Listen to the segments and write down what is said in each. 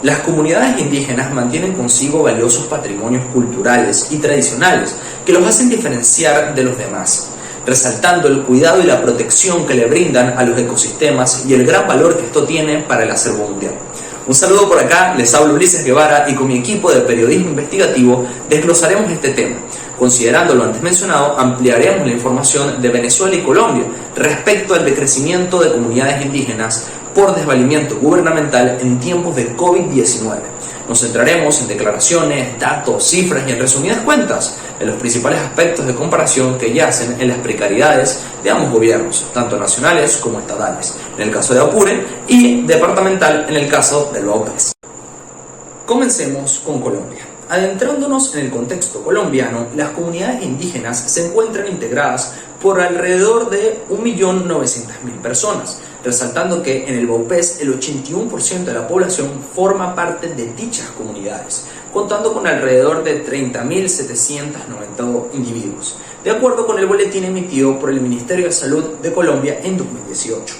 Las comunidades indígenas mantienen consigo valiosos patrimonios culturales y tradicionales que los hacen diferenciar de los demás, resaltando el cuidado y la protección que le brindan a los ecosistemas y el gran valor que esto tiene para el acervo mundial. Un saludo por acá, les hablo Ulises Guevara y con mi equipo de periodismo investigativo desglosaremos este tema. Considerando lo antes mencionado, ampliaremos la información de Venezuela y Colombia respecto al decrecimiento de comunidades indígenas por desvalimiento gubernamental en tiempos de COVID-19. Nos centraremos en declaraciones, datos, cifras y en resumidas cuentas en los principales aspectos de comparación que yacen en las precariedades de ambos gobiernos, tanto nacionales como estatales, en el caso de Apure, y departamental en el caso del BAUPES. Comencemos con Colombia. Adentrándonos en el contexto colombiano, las comunidades indígenas se encuentran integradas por alrededor de 1.900.000 personas, resaltando que en el BAUPES el 81% de la población forma parte de dichas comunidades, contando con alrededor de 30.790 individuos, de acuerdo con el boletín emitido por el Ministerio de Salud de Colombia en 2018.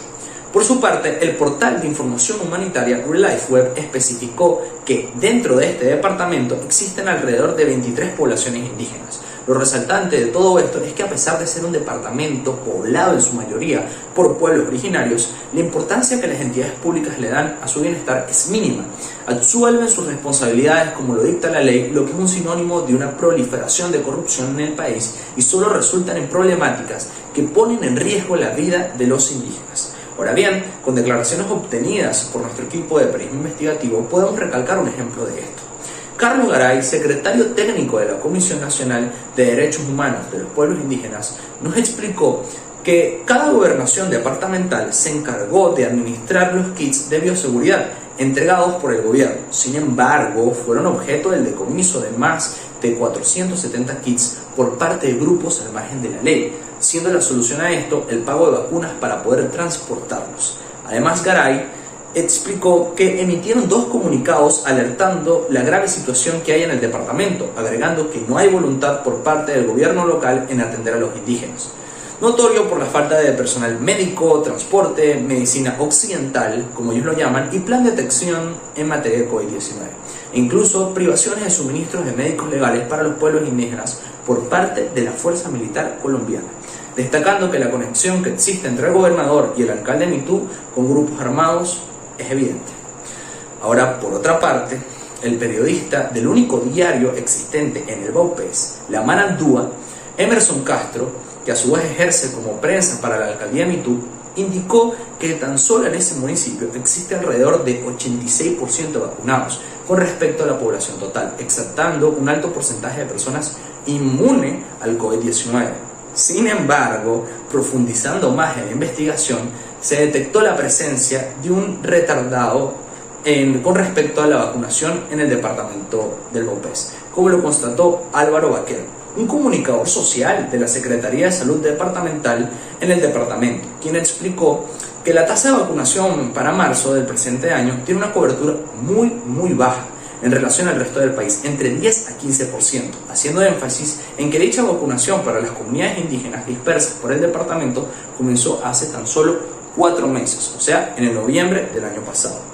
Por su parte, el portal de información humanitaria ReliefWeb especificó que dentro de este departamento existen alrededor de 23 poblaciones indígenas. Lo resaltante de todo esto es que a pesar de ser un departamento poblado en su mayoría por pueblos originarios, la importancia que las entidades públicas le dan a su bienestar es mínima. Absuelven sus responsabilidades como lo dicta la ley, lo que es un sinónimo de una proliferación de corrupción en el país y solo resultan en problemáticas que ponen en riesgo la vida de los indígenas. Ahora bien, con declaraciones obtenidas por nuestro equipo de periodismo investigativo, podemos recalcar un ejemplo de esto. Carlos Garay, secretario técnico de la Comisión Nacional de Derechos Humanos de los Pueblos Indígenas, nos explicó que cada gobernación departamental se encargó de administrar los kits de bioseguridad entregados por el gobierno. Sin embargo, fueron objeto del decomiso de más de 470 kits por parte de grupos al margen de la ley, siendo la solución a esto el pago de vacunas para poder transportarlos. Además, Garay explicó que emitieron 2 comunicados alertando la grave situación que hay en el departamento, agregando que no hay voluntad por parte del gobierno local en atender a los indígenas, notorio por la falta de personal médico, transporte, medicina occidental, como ellos lo llaman, y plan de detección en materia de COVID-19, e incluso privaciones de suministros de médicos legales para los pueblos indígenas por parte de la Fuerza Militar Colombiana, destacando que la conexión que existe entre el gobernador y el alcalde Mitú con grupos armados es evidente. Ahora, por otra parte, el periodista del único diario existente en el BAUPES, La Manandúa, Emerson Castro, que a su vez ejerce como prensa para la alcaldía Mitú, indicó que tan solo en ese municipio existe alrededor de 86% de vacunados con respecto a la población total, exaltando un alto porcentaje de personas inmunes al COVID-19. Sin embargo, profundizando más en la investigación, se detectó la presencia de un retardado con respecto a la vacunación en el departamento del BAUPES, como lo constató Álvaro Vaquero, un comunicador social de la Secretaría de Salud Departamental en el departamento, quien explicó que la tasa de vacunación para marzo del presente año tiene una cobertura muy baja en relación al resto del país, entre 10 a 15%, haciendo énfasis en que dicha vacunación para las comunidades indígenas dispersas por el departamento comenzó hace tan solo 4 meses, o sea, en el noviembre del año pasado.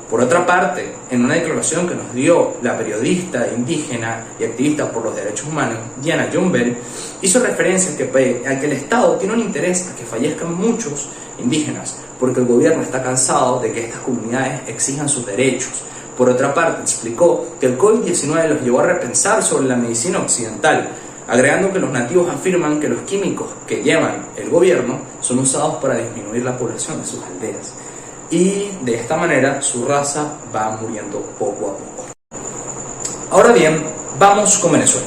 Por otra parte, en una declaración que nos dio la periodista indígena y activista por los derechos humanos, Diana Jumbel, hizo referencia a que el Estado tiene un interés a que fallezcan muchos indígenas, porque el gobierno está cansado de que estas comunidades exijan sus derechos. Por otra parte, explicó que el COVID-19 los llevó a repensar sobre la medicina occidental, agregando que los nativos afirman que los químicos que llevan el gobierno son usados para disminuir la población de sus aldeas. Y de esta manera su raza va muriendo poco a poco. Ahora bien, vamos con Venezuela.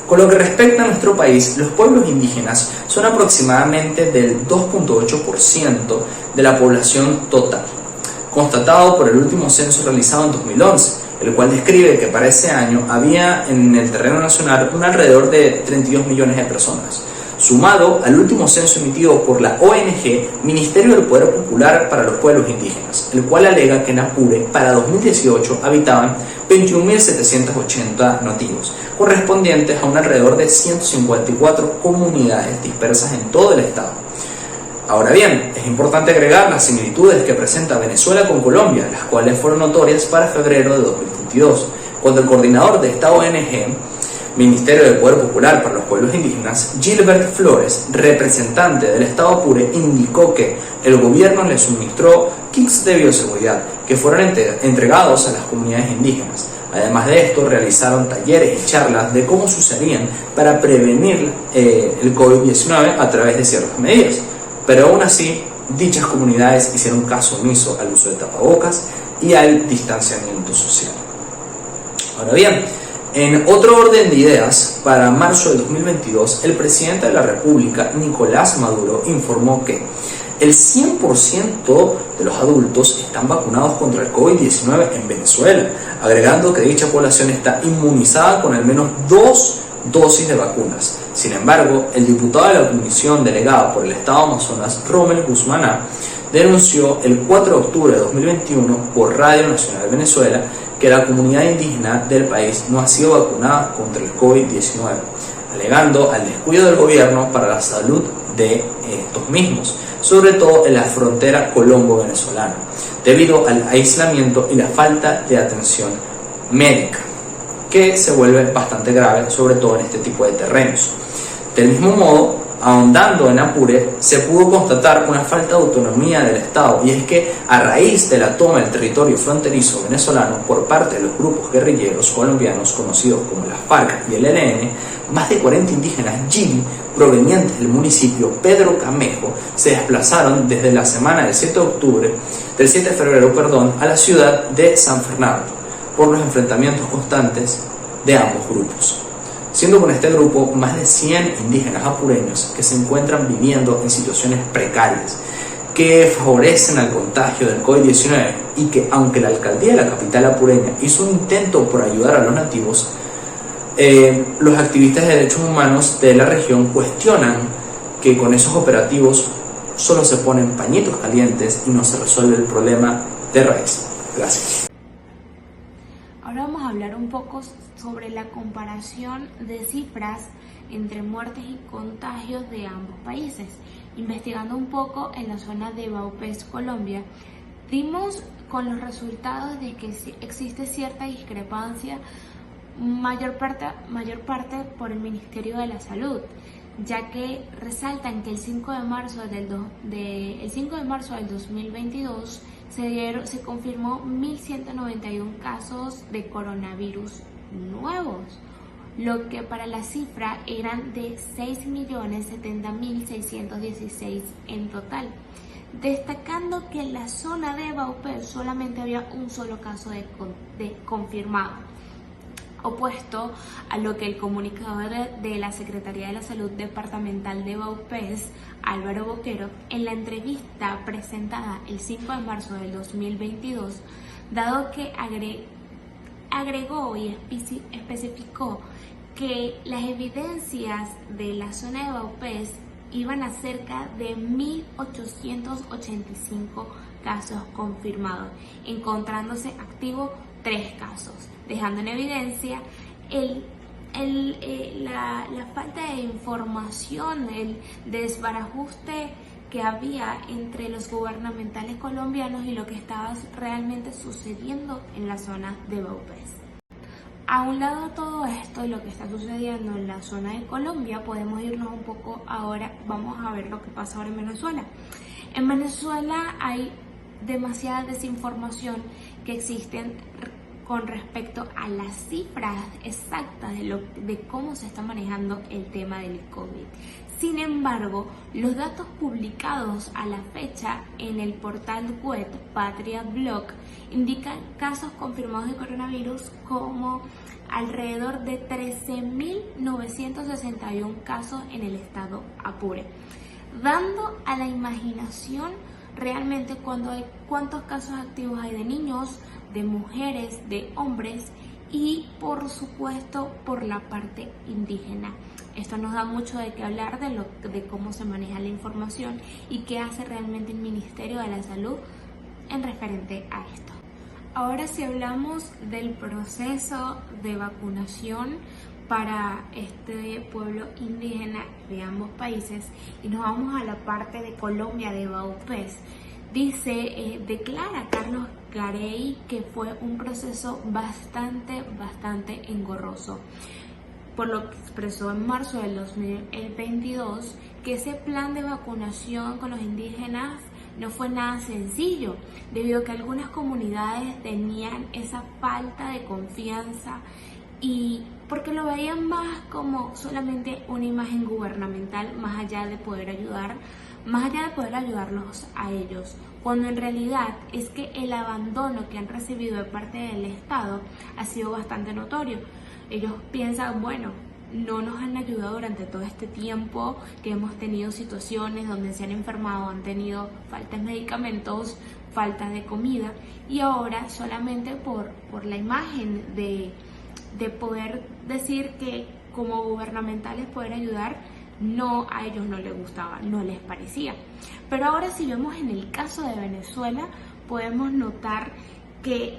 Con lo que respecta a nuestro país, los pueblos indígenas son aproximadamente del 2.8% de la población total, constatado por el último censo realizado en 2011, el cual describe que para ese año había en el terreno nacional un alrededor de 32 millones de personas, sumado al último censo emitido por la ONG Ministerio del Poder Popular para los Pueblos Indígenas, el cual alega que en Apure para 2018 habitaban 21.780 nativos, correspondientes a un alrededor de 154 comunidades dispersas en todo el estado. Ahora bien, es importante agregar las similitudes que presenta Venezuela con Colombia, las cuales fueron notorias para febrero de 2022, cuando el coordinador de esta ONG, Ministerio del Poder Popular para los Pueblos Indígenas, Gilbert Flores, representante del Estado Apure, indicó que el gobierno le suministró kits de bioseguridad que fueron entregados a las comunidades indígenas. Además de esto, realizaron talleres y charlas de cómo se usarían para prevenir el COVID-19 a través de ciertas medidas. Pero aún así, dichas comunidades hicieron caso omiso al uso de tapabocas y al distanciamiento social. Ahora bien, en otro orden de ideas, para marzo de 2022, el presidente de la República, Nicolás Maduro, informó que el 100% de los adultos están vacunados contra el COVID-19 en Venezuela, agregando que dicha población está inmunizada con al menos 2 dosis de vacunas. Sin embargo, el diputado de la comisión delegada por el Estado Amazonas, Rommel Guzmán, denunció el 4 de octubre de 2021 por Radio Nacional de Venezuela que la comunidad indígena del país no ha sido vacunada contra el COVID-19, alegando al descuido del gobierno para la salud de estos mismos, sobre todo en la frontera colombo-venezolana, debido al aislamiento y la falta de atención médica, que se vuelve bastante grave, sobre todo en este tipo de terrenos. Del mismo modo, ahondando en Apure, se pudo constatar una falta de autonomía del Estado, y es que a raíz de la toma del territorio fronterizo venezolano por parte de los grupos guerrilleros colombianos conocidos como las FARC y el ELN, más de 40 indígenas Yili provenientes del municipio Pedro Camejo se desplazaron desde la semana del 7 de febrero, a la ciudad de San Fernando por los enfrentamientos constantes de ambos grupos, siendo con este grupo más de 100 indígenas apureños que se encuentran viviendo en situaciones precarias que favorecen al contagio del COVID-19, y que, aunque la alcaldía de la capital apureña hizo un intento por ayudar a los nativos, los activistas de derechos humanos de la región cuestionan que con esos operativos solo se ponen pañitos calientes y no se resuelve el problema de raíz. Gracias. Ahora vamos a hablar un poco sobre la comparación de cifras entre muertes y contagios de ambos países. Investigando un poco en la zona de Vaupés, Colombia, dimos con los resultados de que existe cierta discrepancia, mayor parte por el Ministerio de la Salud, ya que resaltan que el 5 de marzo del 2022 se confirmó 1.191 casos de coronavirus nuevos, lo que para la cifra eran de 6.070.616 en total, destacando que en la zona de Vaupés solamente había un solo caso de confirmado, opuesto a lo que el comunicador de la Secretaría de la Salud Departamental de Vaupés, Álvaro Boquero, en la entrevista presentada el 5 de marzo del 2022, dado que agregó y especificó que las evidencias de la zona de Vaupés iban a cerca de 1.885 casos confirmados, encontrándose activos 3 casos, dejando en evidencia la falta de información, el desbarajuste que había entre los gubernamentales colombianos y lo que estaba realmente sucediendo en la zona de Vaupés. A un lado de todo esto y lo que está sucediendo en la zona de Colombia, podemos irnos un poco ahora, vamos a ver lo que pasa ahora en Venezuela. En Venezuela hay demasiada desinformación que existen con respecto a las cifras exactas de cómo se está manejando el tema del COVID. Sin embargo, los datos publicados a la fecha en el portal web Patria Blog indican casos confirmados de coronavirus como alrededor de 13.961 casos en el estado Apure, dando a la imaginación realmente cuántos casos activos hay de niños, de mujeres, de hombres y por supuesto por la parte indígena. Esto nos da mucho de qué hablar de cómo se maneja la información y qué hace realmente el Ministerio de la Salud en referente a esto. Ahora, si hablamos del proceso de vacunación, para este pueblo indígena de ambos países, y nos vamos a la parte de Colombia, de Vaupés. Declara Carlos Garay que fue un proceso bastante engorroso, por lo que expresó en marzo del 2022 que ese plan de vacunación con los indígenas no fue nada sencillo, debido a que algunas comunidades tenían esa falta de confianza y porque lo veían más como solamente una imagen gubernamental, más allá de poder ayudarlos a ellos, cuando en realidad es que el abandono que han recibido de parte del Estado ha sido bastante notorio. Ellos piensan, bueno, no nos han ayudado durante todo este tiempo, que hemos tenido situaciones donde se han enfermado, han tenido faltas de medicamentos, falta de comida, y ahora solamente por la imagen de poder decir que como gubernamentales poder ayudar, no, a ellos no les gustaba, no les parecía. Pero ahora, si vemos en el caso de Venezuela, podemos notar que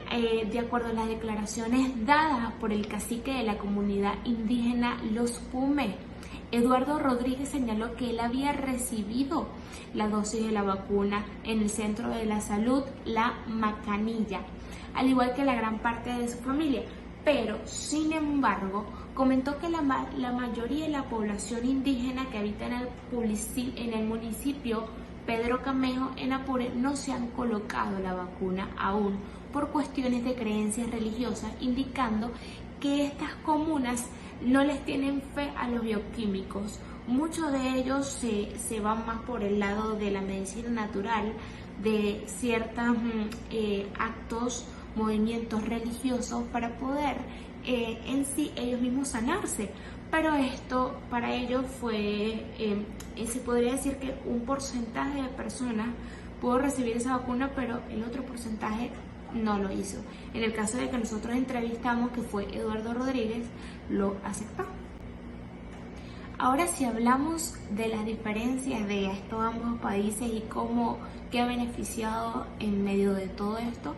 de acuerdo a las declaraciones dadas por el cacique de la comunidad indígena Los Pume, Eduardo Rodríguez, señaló que él había recibido la dosis de la vacuna en el Centro de la Salud La Macanilla, al igual que la gran parte de su familia. Pero, sin embargo, comentó que la mayoría de la población indígena que habita en el municipio Pedro Camejo, en Apure, no se han colocado la vacuna aún por cuestiones de creencias religiosas, indicando que estas comunas no les tienen fe a los bioquímicos. Muchos de ellos se van más por el lado de la medicina natural, de ciertos actos, movimientos religiosos para poder en sí ellos mismos sanarse. Pero esto para ellos fue, se podría decir que un porcentaje de personas pudo recibir esa vacuna, pero el otro porcentaje no lo hizo. En el caso de que nosotros entrevistamos, que fue Eduardo Rodríguez, lo aceptó. Ahora, si hablamos de las diferencias de estos ambos países y cómo que ha beneficiado en medio de todo esto,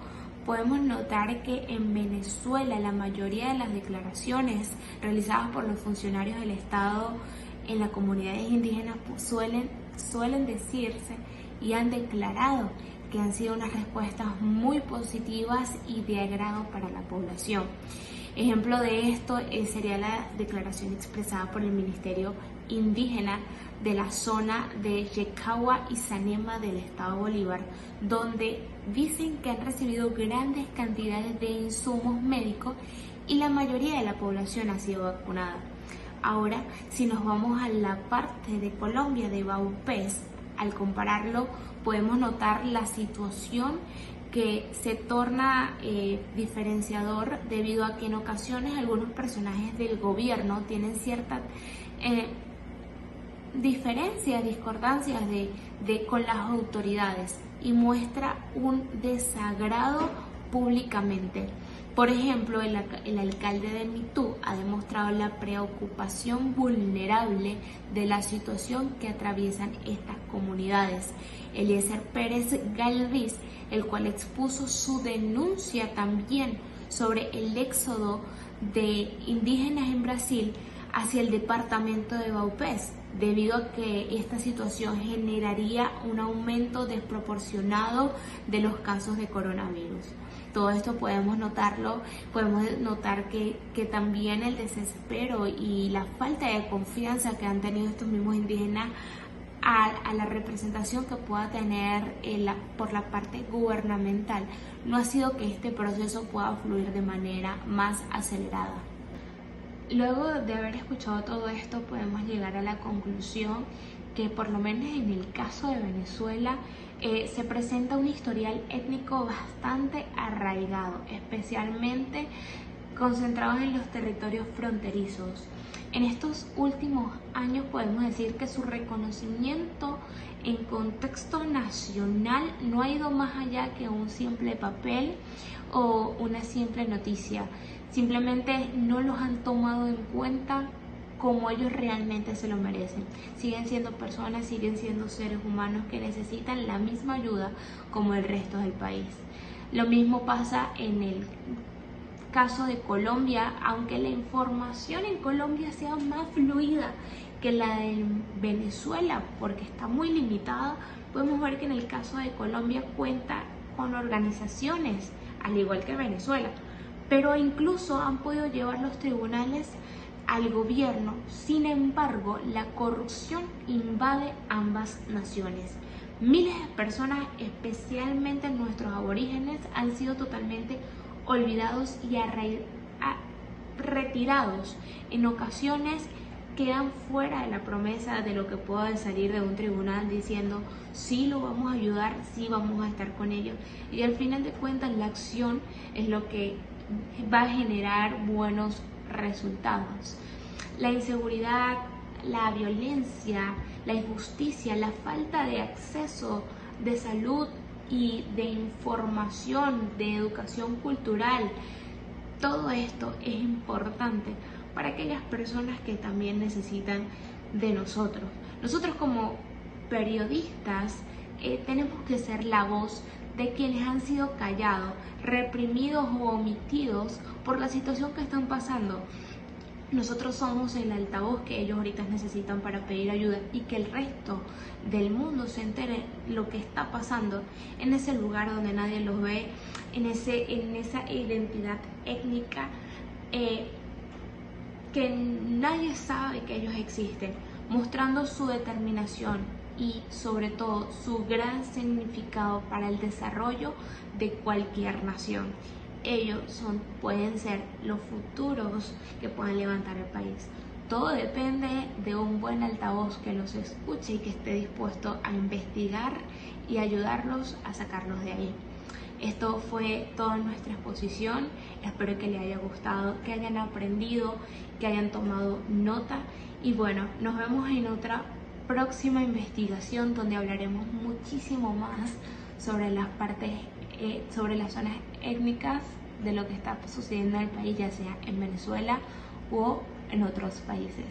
podemos notar que en Venezuela la mayoría de las declaraciones realizadas por los funcionarios del Estado en las comunidades indígenas suelen decirse y han declarado que han sido unas respuestas muy positivas y de agrado para la población. Ejemplo de esto sería la declaración expresada por el Ministerio Indígena de la zona de Yecagua y Sanema del Estado Bolívar, donde dicen que han recibido grandes cantidades de insumos médicos y la mayoría de la población ha sido vacunada. Ahora, si nos vamos a la parte de Colombia, de Vaupés, al compararlo, podemos notar la situación que se torna diferenciador debido a que en ocasiones algunos personajes del gobierno tienen ciertas diferencias, discordancias con las autoridades y muestra un desagrado públicamente. Por ejemplo, el alcalde de Mitú ha demostrado la preocupación vulnerable de la situación que atraviesan estas comunidades. Eliezer Pérez Galvis, el cual expuso su denuncia también sobre el éxodo de indígenas en Brasil hacia el departamento de Vaupés, debido a que esta situación generaría un aumento desproporcionado de los casos de coronavirus. Todo esto podemos notar que también el desespero y la falta de confianza que han tenido estos mismos indígenas a la representación que pueda tener por la parte gubernamental no ha sido que este proceso pueda fluir de manera más acelerada. Luego de haber escuchado todo esto, podemos llegar a la conclusión que por lo menos en el caso de Venezuela se presenta un historial étnico bastante arraigado, especialmente concentrados en los territorios fronterizos. En estos últimos años podemos decir que su reconocimiento en contexto nacional no ha ido más allá que un simple papel o una simple noticia. Simplemente no los han tomado en cuenta como ellos realmente se lo merecen. Siguen siendo personas, siguen siendo seres humanos que necesitan la misma ayuda como el resto del país. Lo mismo pasa en el caso de Colombia, aunque la información en Colombia sea más fluida que la de Venezuela, porque está muy limitada, podemos ver que en el caso de Colombia cuenta con organizaciones, al igual que Venezuela, pero incluso han podido llevar los tribunales al gobierno. Sin embargo, la corrupción invade ambas naciones. Miles de personas, especialmente nuestros aborígenes, han sido totalmente olvidados y retirados. En ocasiones quedan fuera de la promesa de lo que pueda salir de un tribunal diciendo sí lo vamos a ayudar, sí vamos a estar con ellos, y al final de cuentas la acción es lo que va a generar buenos resultados. La inseguridad, la violencia, la injusticia, la falta de acceso de salud y de información, de educación cultural, todo esto es importante para aquellas personas que también necesitan de nosotros. Nosotros como periodistas tenemos que ser la voz de quienes han sido callados, reprimidos o omitidos por la situación que están pasando. Nosotros somos el altavoz que ellos ahorita necesitan para pedir ayuda y que el resto del mundo se entere lo que está pasando en ese lugar donde nadie los ve, en esa identidad étnica que nadie sabe que ellos existen, mostrando su determinación y sobre todo su gran significado para el desarrollo de cualquier nación. Ellos pueden ser los futuros que puedan levantar el país. Todo depende de un buen altavoz que los escuche y que esté dispuesto a investigar y ayudarlos a sacarlos de ahí. Esto fue toda nuestra exposición. Espero que les haya gustado, que hayan aprendido, que hayan tomado nota. Y bueno, nos vemos en otra próxima investigación donde hablaremos muchísimo más sobre las partes, sobre las zonas étnicas de lo que está sucediendo en el país, ya sea en Venezuela o en otros países.